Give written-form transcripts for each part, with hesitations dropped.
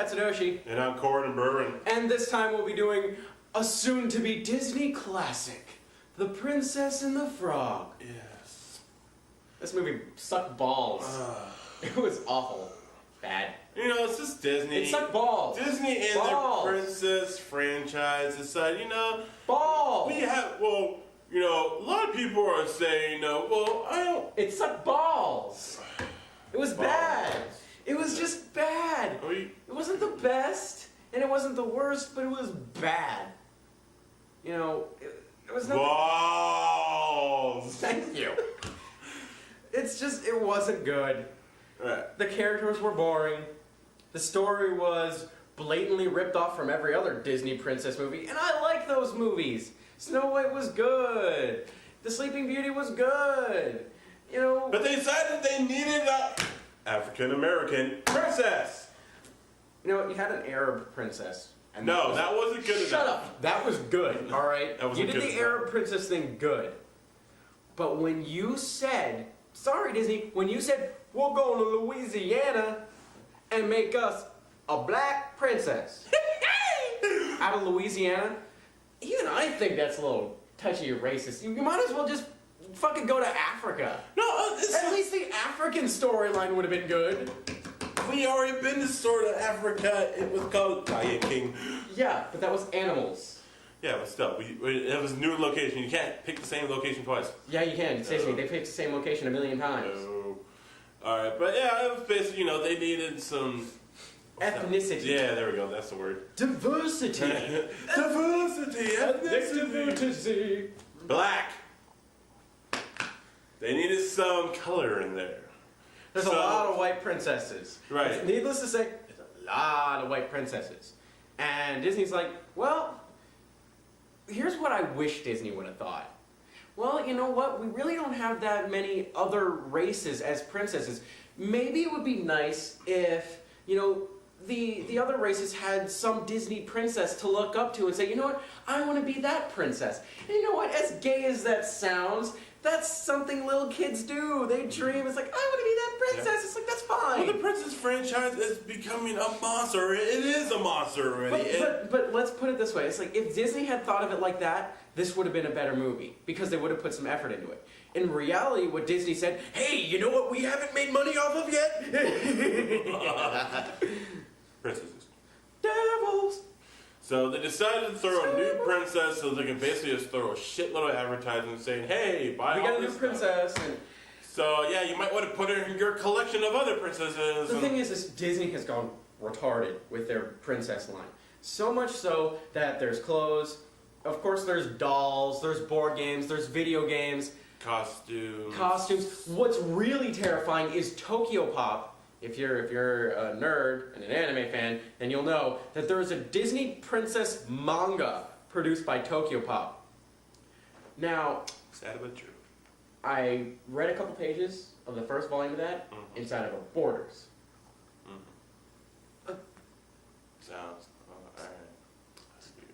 Tatsudoshi. And I'm Corin Bourbon. And this time we'll be doing a soon-to-be Disney classic, The Princess and the Frog. Yes. This movie sucked balls. It was awful. Bad. You know, it's just Disney. It sucked balls. Disney and balls. their princess franchise decided, balls. we have, a lot of people are saying, I don't. It sucked balls. It was bad. It was just bad. It wasn't the best, and it wasn't the worst, but it was bad. It was nothing. Balls. Thank you. It wasn't good. Right. The characters were boring. The story was blatantly ripped off from every other Disney princess movie, and I like those movies. Snow White was good. The Sleeping Beauty was good. But they decided they needed an African-American princess. You had an Arab princess. And that wasn't good enough. Shut up. That was good, all right? You did the Arab princess thing good. But when you said, sorry Disney, when you said, we'll go to Louisiana and make us a black princess out of Louisiana, even I think that's a little touchy or racist. You might as well just fucking go to Africa. No, at least the African storyline would have been good. We already been to sort of Africa. It was called Lion King. Yeah, but that was animals. Yeah, but still, it was a new location. You can't pick the same location twice. Yeah, you can. Excuse me, they picked the same location a million times. Alright, but yeah, it was basically, they needed some... Ethnicity. Yeah, there we go, that's the word. Diversity. Diversity. Ethnicity. Black. They needed some color in there. There's a lot of white princesses. Right. Needless to say, there's a lot of white princesses. And Disney's like, well, here's what I wish Disney would have thought. Well, you know what? We really don't have that many other races as princesses. Maybe it would be nice if, the other races had some Disney princess to look up to and say, you know what? I want to be that princess. And you know what? As gay as that sounds, that's something little kids do. They dream. It's like, I want to be that princess. Yeah. It's like, that's fine. Well, the princess franchise is becoming a monster. It is a monster already. But let's put it this way. It's like, if Disney had thought of it like that, this would have been a better movie because they would have put some effort into it. In reality, what Disney said, hey, you know what we haven't made money off of yet? Princesses. Devils. So they decided to throw a new princess so they can basically just throw a shitload of advertising saying, hey, buy all this stuff. We got a new princess. So, yeah, you might want to put her in your collection of other princesses. The thing is, Disney has gone retarded with their princess line. So much so that there's clothes, of course there's dolls, there's board games, there's video games. Costumes. What's really terrifying is Tokyo Pop. If you're a nerd and an anime fan, then you'll know that there is a Disney princess manga produced by Tokyo Pop. Now, sad but true. I read a couple pages of the first volume of that inside of a Borders. Sounds alright.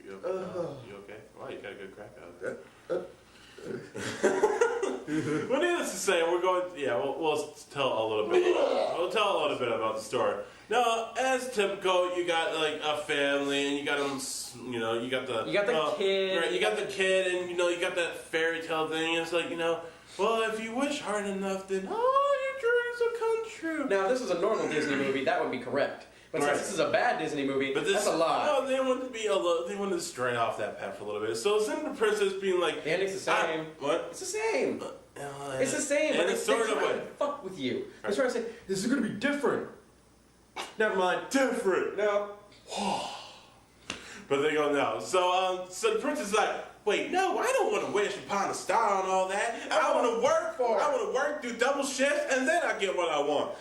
You okay? Wow, you got a good crack out of it. Well, needless to say, we're going. Yeah, we'll tell a little bit. We'll tell a little bit about the story. Now, as typical, you got like a family, and you got them. You got the kid. Right, you got the kid, and you got that fairy tale thing. And it's like well, if you wish hard enough, then all your dreams will come true. Now, if this was a normal Disney movie, that would be correct. But since this is a bad Disney movie, that's a lie. No, they wanted to stray off that path for a little bit. So instead of the princess being like, the ending's the same. What? It's the same. It's the same. But it's sort of to fuck with you. They're trying to say this is going to be different. Never mind. Different. No. But they go no. So the princess is like, wait, no, I don't want to wish upon a star and all that. I want to work for it. I want to work, do double shifts, and then I get what I want.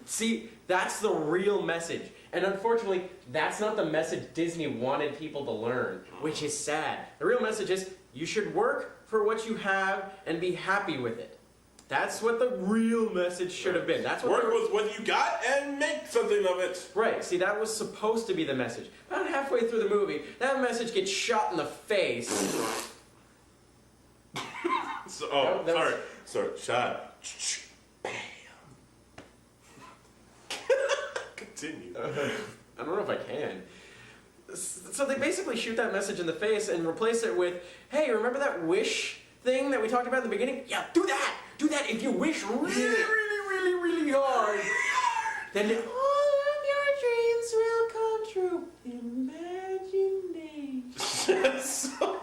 See, that's the real message. And unfortunately, that's not the message Disney wanted people to learn, which is sad. The real message is you should work for what you have and be happy with it. That's what the real message should have been. That's what work with what you got and make something of it. Right. See, that was supposed to be the message. About halfway through the movie, that message gets shot in the face. Sorry. Shot. Bam. continue. I don't know if I can. So they basically shoot that message in the face and replace it with, hey, remember that wish thing that we talked about in the beginning? Yeah, do that! Do that if you wish really, really, really, really hard. Then all of your dreams will come true. Imagination. So,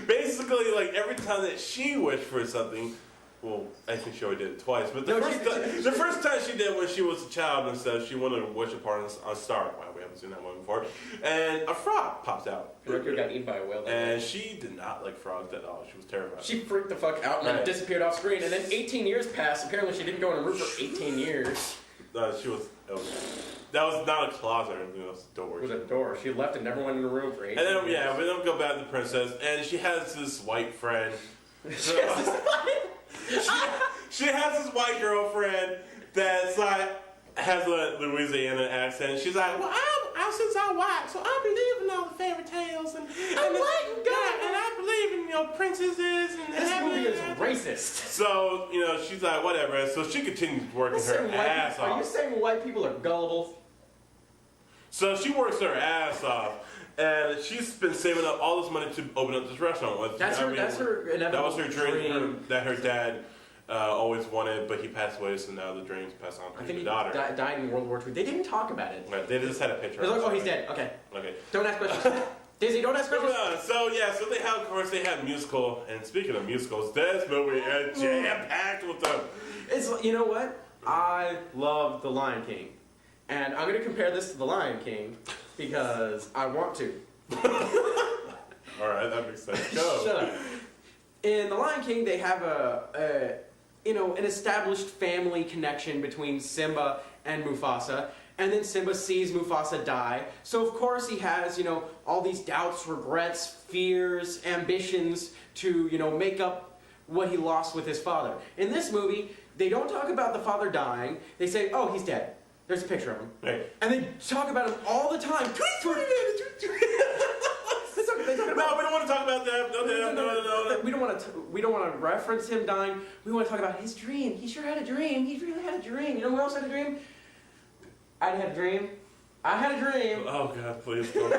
basically, like, every time that she wished for something, well, I think she only did it twice, but the first time she did when she was a child and stuff, she wanted to wish upon a star. Wow, we haven't seen that one before. And a frog pops out. Pinocchio got eaten by a whale. And she did not like frogs at all. She was terrified. She freaked the fuck out and then disappeared off screen. And then 18 years passed. Apparently she didn't go in a room for 18 years. That was not a closet, it was a door. It was a door. She left and never went in a room for 18 years. And then, we don't go back to the princess, and she has this white friend. She has this white girlfriend that's like, has a Louisiana accent. She's like, well, since I'm white, so I believe in all the fairy tales, and I believe in, princesses, and this movie is racist. So, she's like, whatever. So she continues working her ass off. Are you saying white people are gullible? So she works her ass off, and she's been saving up all this money to open up this restaurant. That's her inevitable That was her dream. That her dad always wanted, but he passed away, so now the dreams pass on to his daughter. I think he died in World War II. They didn't talk about it. Right, they just had a picture. It was like, oh, he's dead. Okay. Don't ask questions. Disney, don't ask questions. So they have musical, and speaking of musicals, this movie is jam-packed with them. You know what? I love The Lion King. And I'm going to compare this to The Lion King because I want to. Alright, that makes sense. Go. Shut up. In The Lion King, they have an established family connection between Simba and Mufasa. And then Simba sees Mufasa die. So of course he has, all these doubts, regrets, fears, ambitions to, make up what he lost with his father. In this movie, they don't talk about the father dying. They say, oh, he's dead. There's a picture of him. Right. And they talk about him all the time. No, we don't want to talk about that. No. We don't want to reference him dying. We want to talk about his dream. He sure had a dream. He really had a dream. You know who else had a dream? I had a dream. I had a dream. Oh God, please don't.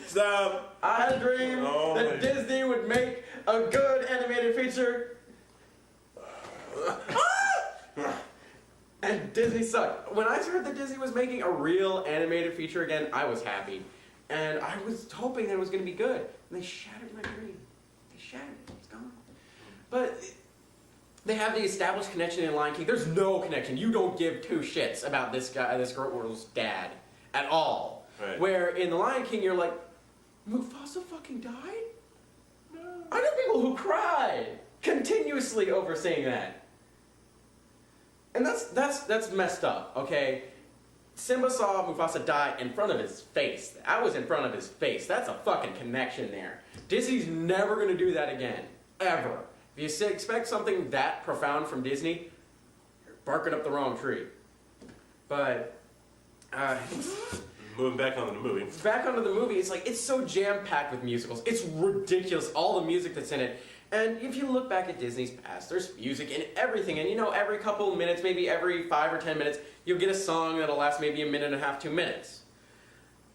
Stop. I had a dream that Disney would make a good animated feature. And Disney sucked. When I heard that Disney was making a real animated feature again, I was happy. And I was hoping that it was going to be good. And they shattered my dream. They shattered it. It's gone. But they have the established connection in Lion King. There's no connection. You don't give two shits about this girl's dad at all. Right. Where in The Lion King, you're like, Mufasa fucking died? No. I know people who cried continuously over saying that. And that's messed up, okay? Simba saw Mufasa die in front of his face. I was in front of his face. That's a fucking connection there. Disney's never going to do that again. Ever. If you expect something that profound from Disney, you're barking up the wrong tree. But, moving back onto the movie. Back onto the movie, it's so jam-packed with musicals. It's ridiculous, all the music that's in it. And if you look back at Disney's past, there's music in everything. And every couple of minutes, maybe every 5 or 10 minutes, you'll get a song that'll last maybe a minute and a half, 2 minutes.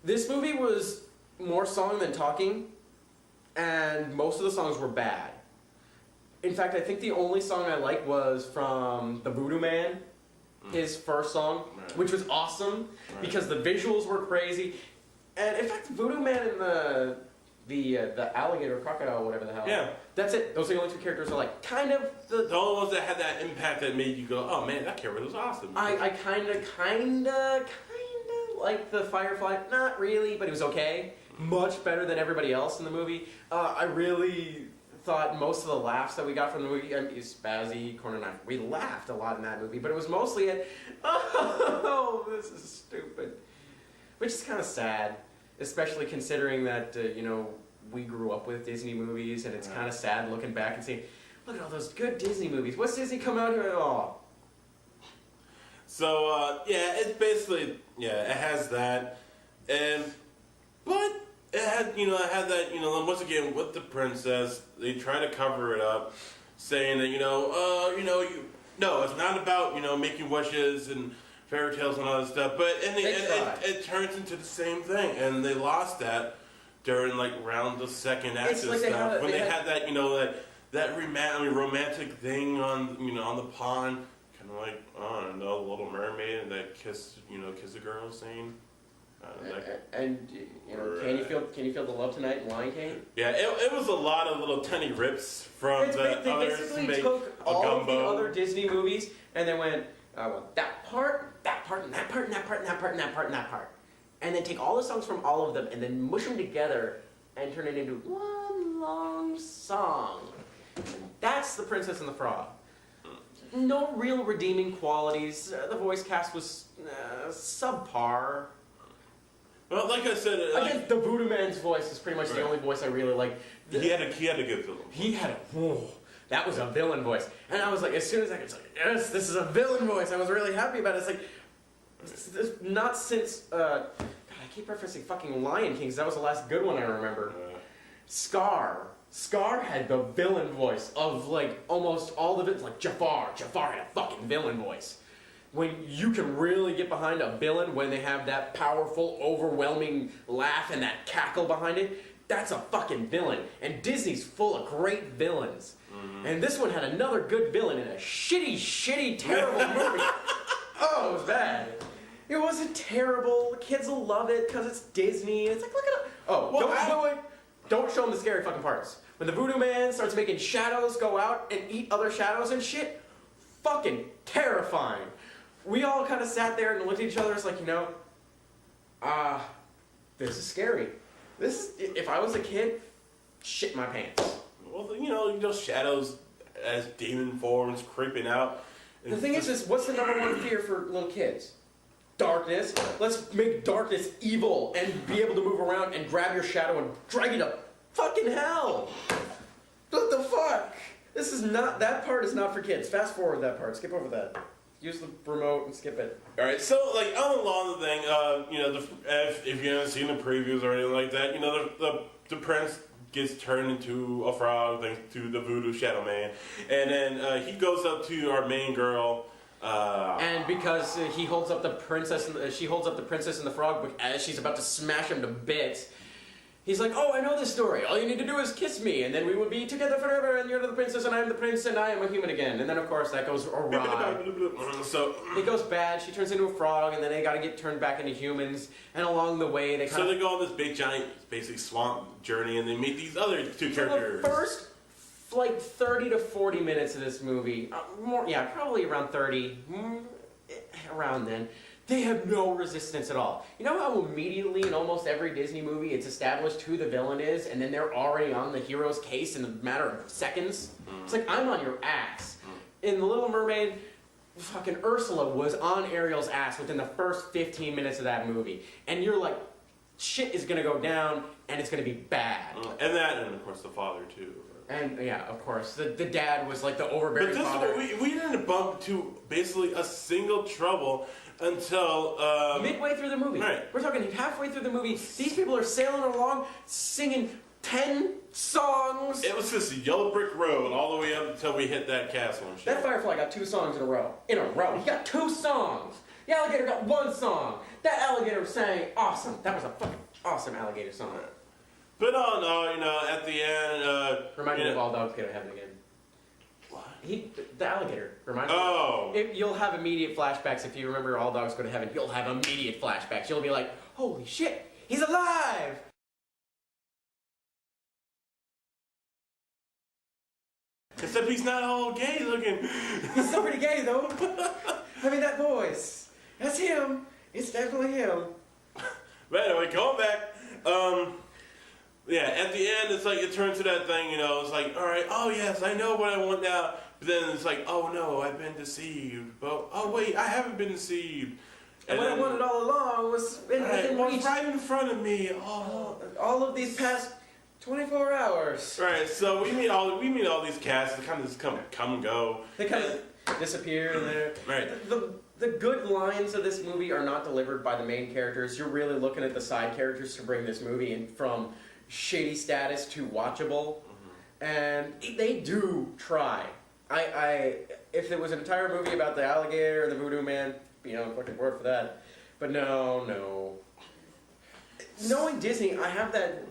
This movie was more song than talking, and most of the songs were bad. In fact, I think the only song I liked was from The Voodoo Man, his first song, which was awesome, because the visuals were crazy. And in fact, the Voodoo Man and the alligator, crocodile, whatever the hell. Yeah. That's it. Those are the only two characters I like. Kind of the only ones that had that impact that made you go, oh man, that character was awesome. I kind of like the Firefly. Not really, but it was okay. Much better than everybody else in the movie. I really thought most of the laughs that we got from the movie, Spazzy, Corner Knife, we laughed a lot in that movie, but it was mostly oh, this is stupid. Which is kind of sad. Especially considering that, we grew up with Disney movies, and it's kind of sad looking back and saying, look at all those good Disney movies. What's Disney come out here at all? So, it's basically, it has that. But it had that, once again, with the princess, they try to cover it up, saying that, no, it's not about, making wishes and fairy tales and all that stuff. But in the end, it turns into the same thing, and they lost that during like around the second act and stuff when they had that that romantic thing on on the pond, kind of like Little Mermaid and that kiss a girl scene. Can you feel the love tonight in Lion King? Yeah, it was a lot of little tiny rips from they basically took all of the other Disney movies and they went, that part, and that part, and that part, and that part, and that part, and that part, and that part. And then take all the songs from all of them and then mush them together and turn it into one long song. And that's The Princess and the Frog. No real redeeming qualities. The voice cast was subpar. Well, like I said, I guess the Voodoo Man's voice is pretty much the only voice I really like. He had a good villain. That was a villain voice. And I was like, as soon as I was like, yes, this is a villain voice. I was really happy about it. It's like, not since, God, I keep referencing fucking Lion King, because that was the last good one I remember. Scar. Scar had the villain voice of, like, almost all of it. Like, Jafar. Jafar had a fucking villain voice. When you can really get behind a villain, when they have that powerful, overwhelming laugh and that cackle behind it, that's a fucking villain. And Disney's full of great villains. Mm-hmm. And this one had another good villain in a shitty, terrible movie. Oh, it was bad. It wasn't terrible. The kids will love it because it's Disney. It's like, look at it. Oh, well, don't show them the scary fucking parts. When the Voodoo Man starts making shadows go out and eat other shadows and shit, fucking terrifying. We all kind of sat there and looked at each other. It's like, this is scary. If I was a kid, shit my pants. Well, those shadows as demon forms creeping out. The thing is, what's the number one fear for little kids? Darkness. Let's make darkness evil and be able to move around and grab your shadow and drag you to fucking hell. What the fuck? That part is not for kids. Fast forward that part. Skip over that. Use the remote and skip it. All right, so like on the thing, if you haven't seen the previews or anything like that, the prince gets turned into a frog thanks to the voodoo shadow man, and then he goes up to our main girl. And because he holds up the princess, she holds up the princess and the frog as she's about to smash him to bits. He's like, oh, I know this story. All you need to do is kiss me, and then we will be together forever, and you're the princess, and I'm the prince, and I am a human again. And then, of course, that goes awry. So it goes bad. She turns into a frog, and then they got to get turned back into humans. And along the way, they they go on this big, giant, basically swamp journey, and they meet these other two characters. The first, 30 to 40 minutes of this movie, probably around 30, around then, they have no resistance at all. You know how immediately in almost every Disney movie it's established who the villain is, and then they're already on the hero's case in a matter of seconds? It's like, I'm on your ass. In The Little Mermaid, fucking Ursula was on Ariel's ass within the first 15 minutes of that movie. And you're like, shit is gonna go down, and it's gonna be bad. And of course, the father, too. And, yeah, of course. The dad was like the overbearing father. But we didn't bump to basically a single trouble until midway through the movie. Right. We're talking halfway through the movie. These people are sailing along, singing 10 songs. It was this yellow brick road all the way up until we hit that castle and shit. That Firefly got 2 songs in a row. He got 2 songs. The alligator got 1 song. That alligator sang awesome. That was a fucking awesome alligator song. But at the end, remind me of All Dogs Go to Heaven again. The alligator, reminds me. Oh. You'll have immediate flashbacks if you remember All Dogs Go to Heaven. You'll have immediate flashbacks. You'll be like, holy shit, he's alive! Except he's not all gay looking. He's still pretty gay though. I mean, that voice. That's him. It's definitely him. But anyway, going back, at the end, it's like, it turns to that thing, it's like, all right, oh yes, I know what I want now. But then it's like, oh no, I've been deceived. But, oh wait, I haven't been deceived. And what I wanted all along was right in front of me. Oh. All of these past 24 hours. Right, so we meet all these casts that kind of just come and go. They kind of disappear in there. Right. The good lines of this movie are not delivered by the main characters. You're really looking at the side characters to bring this movie in from shady status to watchable. Mm-hmm. And they do try. If it was an entire movie about the alligator or the voodoo man, be on fucking board for that. But no. Knowing Disney, I have that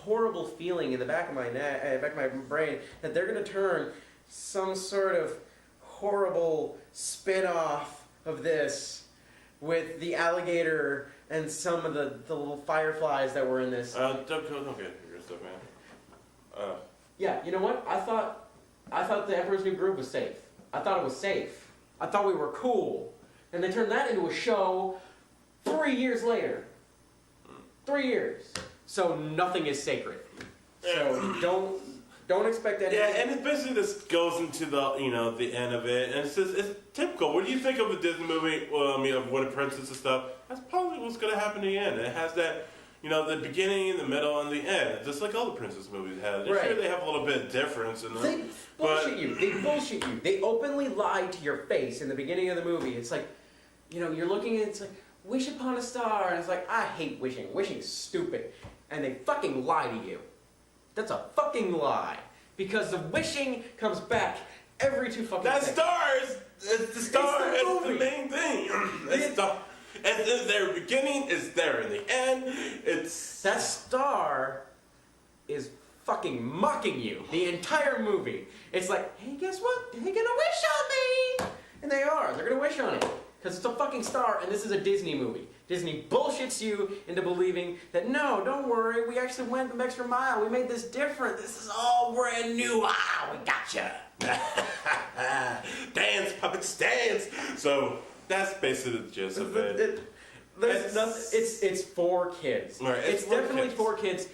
horrible feeling in the back of my back of my brain that they're gonna turn some sort of horrible spin-off of this with the alligator and some of the little fireflies that were in this. Don't get your stuff, man. Yeah, you know what? I thought the Emperor's New Groove was safe. I thought it was safe. I thought we were cool. And they turned that into a show 3 years later. 3 years. So nothing is sacred. So don't expect anything. Yeah, and it basically just goes into the end of it, and it's typical. What do you think of a Disney movie? Well, I mean, of What a Princess and stuff. That's probably what's going to happen in the end. It has that, the beginning, the middle, and the end, just like all the princess movies have. Right. Sure, they have a little bit of difference in them. They bullshit you. They bullshit you. They openly lie to your face in the beginning of the movie. It's like, you're looking at it, it's like, wish upon a star, and it's like, I hate wishing. Wishing's stupid. And they fucking lie to you. That's a fucking lie. Because the wishing comes back every 2 fucking that seconds. It's the star. It's the main thing. It's their beginning. It's there in the end. That star is fucking mocking you the entire movie. It's like, hey, guess what? They're gonna wish on me, and they are. They're gonna wish on it because it's a fucking star, and this is a Disney movie. Disney bullshits you into believing that, no, don't worry, we actually went the extra mile. We made this different. This is all brand new. We gotcha. Dance, puppets, dance. So that's basically the gist of it. It's for kids. Right, it's for definitely kids. for kids.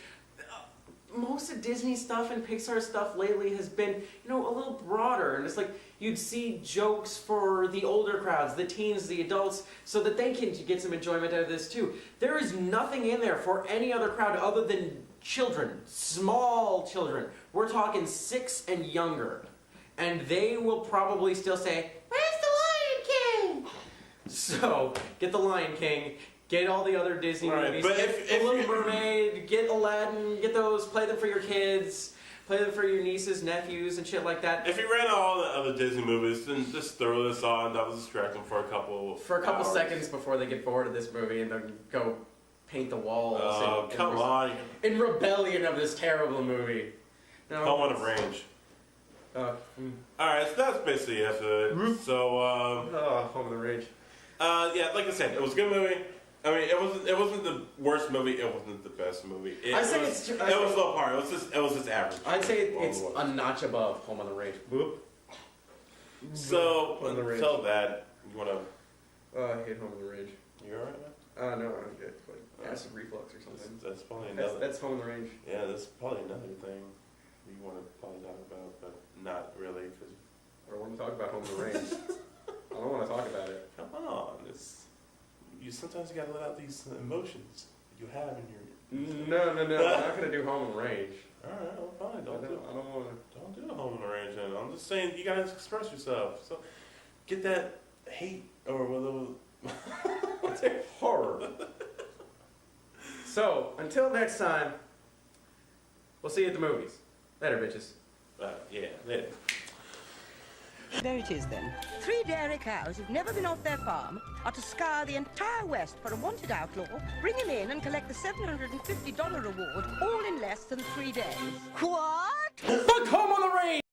Most of Disney stuff and Pixar stuff lately has been, a little broader. And it's like you'd see jokes for the older crowds, the teens, the adults, so that they can get some enjoyment out of this too. There is nothing in there for any other crowd other than children, small children. We're talking 6 and younger. And they will probably still say, "Where's the Lion King?" So, get the Lion King. Get all the other Disney movies. But get The Little Mermaid, get Aladdin, get those, play them for your kids, play them for your nieces, nephews, and shit like that. If you read all the other Disney movies, then just throw this on. That was distracting for a couple hours. Seconds before they get bored of this movie and then go paint the walls. Oh, come on. In rebellion of this terrible movie. No, Home on a Range. Alright, so that's basically it. So, Home on the Range. yeah, like I said, it was a good movie. I mean, it wasn't the worst movie. It wasn't the best movie. It was low par. It was just average. I'd say it's a notch above Home on the Range. Boop. So Home on the Range. until that, you wanna? I hate Home on the Range. You alright, man? No, I'm good. Like acid reflux or something. That's probably another. That's Home on the Range. Yeah, that's probably another thing you want to probably talk about, but not really, because. I want to talk about Home on the Range. I don't want to talk about it. Come on, you sometimes gotta let out these emotions you have in your. No. I'm not gonna do Home on the Range. All right, well, fine. I don't want to. Don't do a Home on the Range. Then I'm just saying you gotta express yourself. So get that hate or whatever. It's a horror. So until next time, we'll see you at the movies. Later, bitches. Yeah, later. There it is then. 3 dairy cows who've never been off their farm are to scour the entire West for a wanted outlaw, bring him in and collect the $750 reward all in less than 3 days. What?